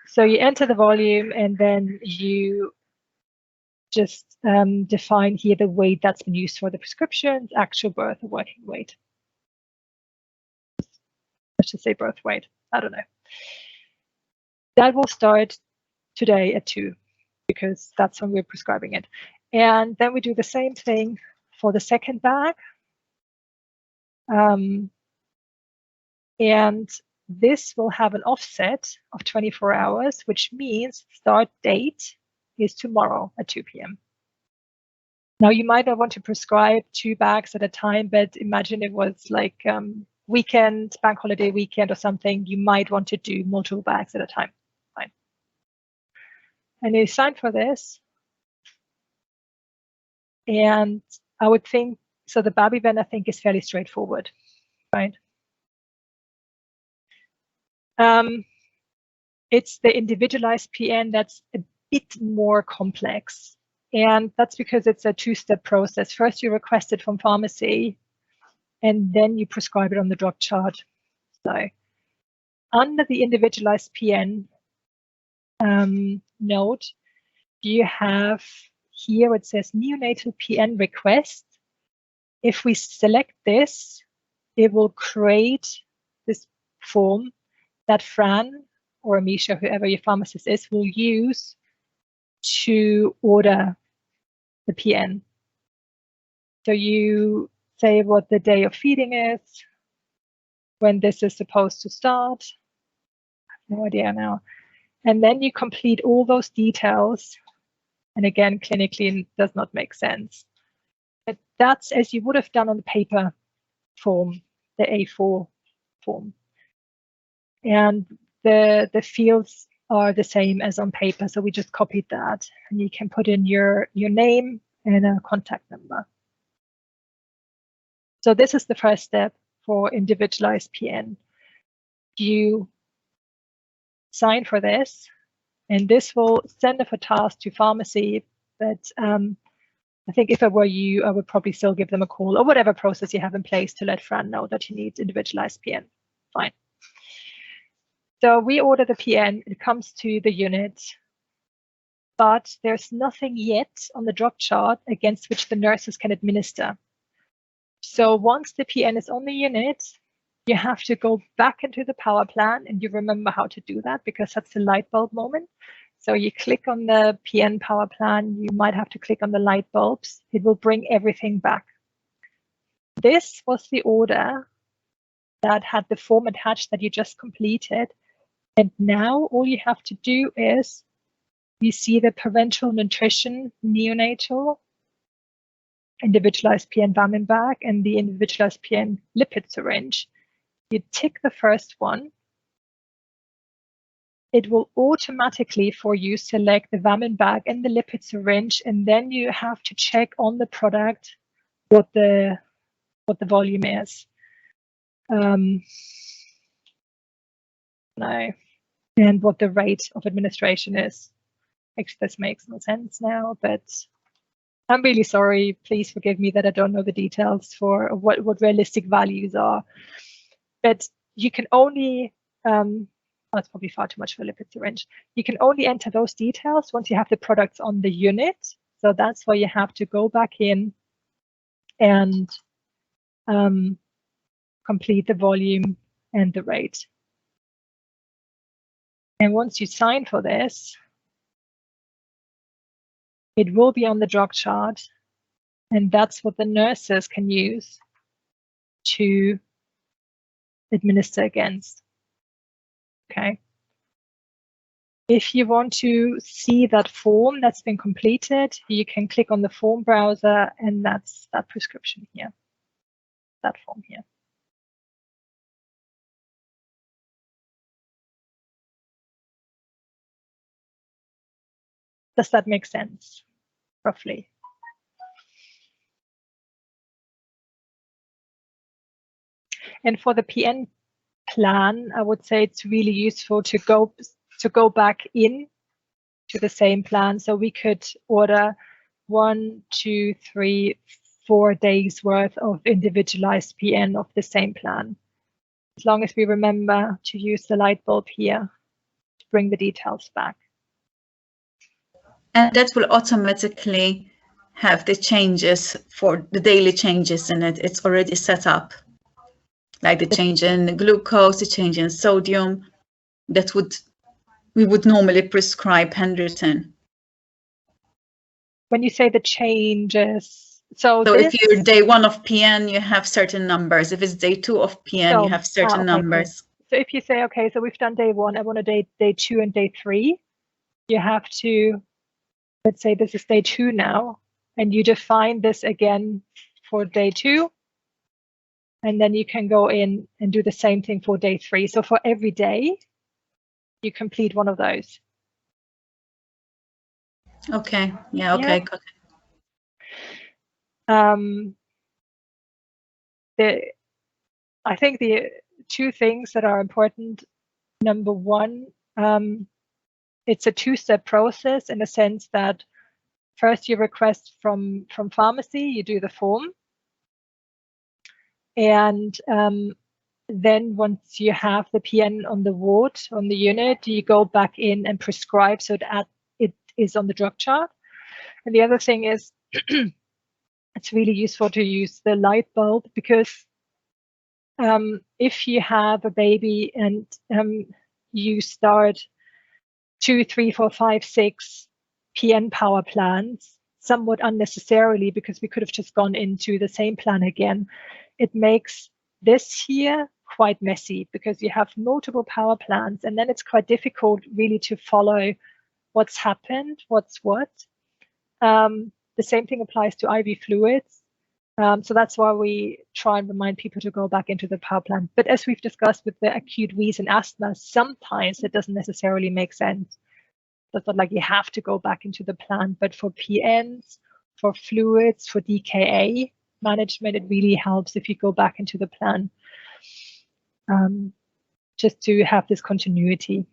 So you enter the volume, and then you just define here the weight that's been used for the prescriptions, actual birth or working weight. Let's just say birth weight. I don't know. That will start today at 2 because that's when we're prescribing it. And then we do the same thing for the second bag. And this will have an offset of 24 hours, which means start date is tomorrow at 2 p.m. Now, you might not want to prescribe 2 bags at a time, but imagine it was like weekend, bank holiday weekend or something. You might want to do multiple bags at a time. Fine. And you sign for this. And I would think, so the Babiven, I think, is fairly straightforward, right? It's the individualized PN that's a bit more complex. And that's because it's a 2-step process. First, you request it from pharmacy, and then you prescribe it on the drug chart. So under the individualized PN node, you have here it says neonatal PN request. If we select this, it will create this form that Fran or Amisha, whoever your pharmacist is, will use to order the PN. So you say what the day of feeding is, when this is supposed to start. I have no idea now. And then you complete all those details. And again, clinically, it does not make sense. But that's as you would have done on the paper form, the A4 form. And the fields are the same as on paper, so we just copied that. And you can put in your name and a contact number. So this is the first step for individualized PN. You sign for this, and this will send off a task to pharmacy. But I think if I were you, I would probably still give them a call or whatever process you have in place to let Fran know that you need individualized PN. Fine. So we order the PN, it comes to the unit, but there's nothing yet on the drug chart against which the nurses can administer. So once the PN is on the unit, you have to go back into the power plan, and you remember how to do that because that's the light bulb moment. So you click on the PN power plan, you might have to click on the light bulbs. It will bring everything back. This was the order that had the form attached that you just completed. And now all you have to do is, you see the parental nutrition neonatal, individualized PN Bamin bag, and the individualized PN lipid syringe. You tick the first one. It will automatically for you select the Bamin bag and the lipid syringe, and then you have to check on the product what the volume is. No. And what the rate of administration is. Actually, this makes no sense now, but I'm really sorry. Please forgive me that I don't know the details for what realistic values are. But you can only, that's probably far too much for a lipid syringe. You can only enter those details once you have the products on the unit. So that's why you have to go back in and complete the volume and the rate. And once you sign for this, it will be on the drug chart, and that's what the nurses can use to administer against. Okay. If you want to see that form that's been completed, you can click on the form browser, and that's that prescription here, that form here. Does that make sense, roughly? And for the PN plan, I would say it's really useful to go back in to the same plan. So we could order 1, 2, 3, 4 days worth of individualized PN of the same plan, as long as we remember to use the light bulb here to bring the details back. And that will automatically have the changes for the daily changes in it. It's already set up, like the change in glucose, the change in sodium. That we would normally prescribe handwritten. When you say the changes, so if you're day 1 of PN, you have certain numbers. If it's day 2 of PN, you have certain numbers. Cool. So if you say, okay, so we've done day 1, I want to day 2 and day 3, you have to, let's say this is day 2 now, and you define this again for day 2, and then you can go in and do the same thing for day 3. So for every day, you complete one of those. Okay. Yeah. Okay. Yeah. I think the 2 things that are important. Number 1, it's a 2-step process in the sense that first you request from pharmacy, you do the form, and then once you have the PN on the ward, on the unit, you go back in and prescribe so that it is on the drug chart. And the other thing is it's really useful to use the light bulb, because if you have a baby and you start 2, 3, 4, 5, 6 PN power plans somewhat unnecessarily, because we could have just gone into the same plan again, it makes this here quite messy, because you have multiple power plans, and then it's quite difficult really to follow what's happened, what's what. The same thing applies to IV fluids. So that's why we try and remind people to go back into the power plan. But as we've discussed with the acute wheeze and asthma, sometimes it doesn't necessarily make sense. It's not like you have to go back into the plan, but for PNs, for fluids, for DKA management, it really helps if you go back into the plan, just to have this continuity.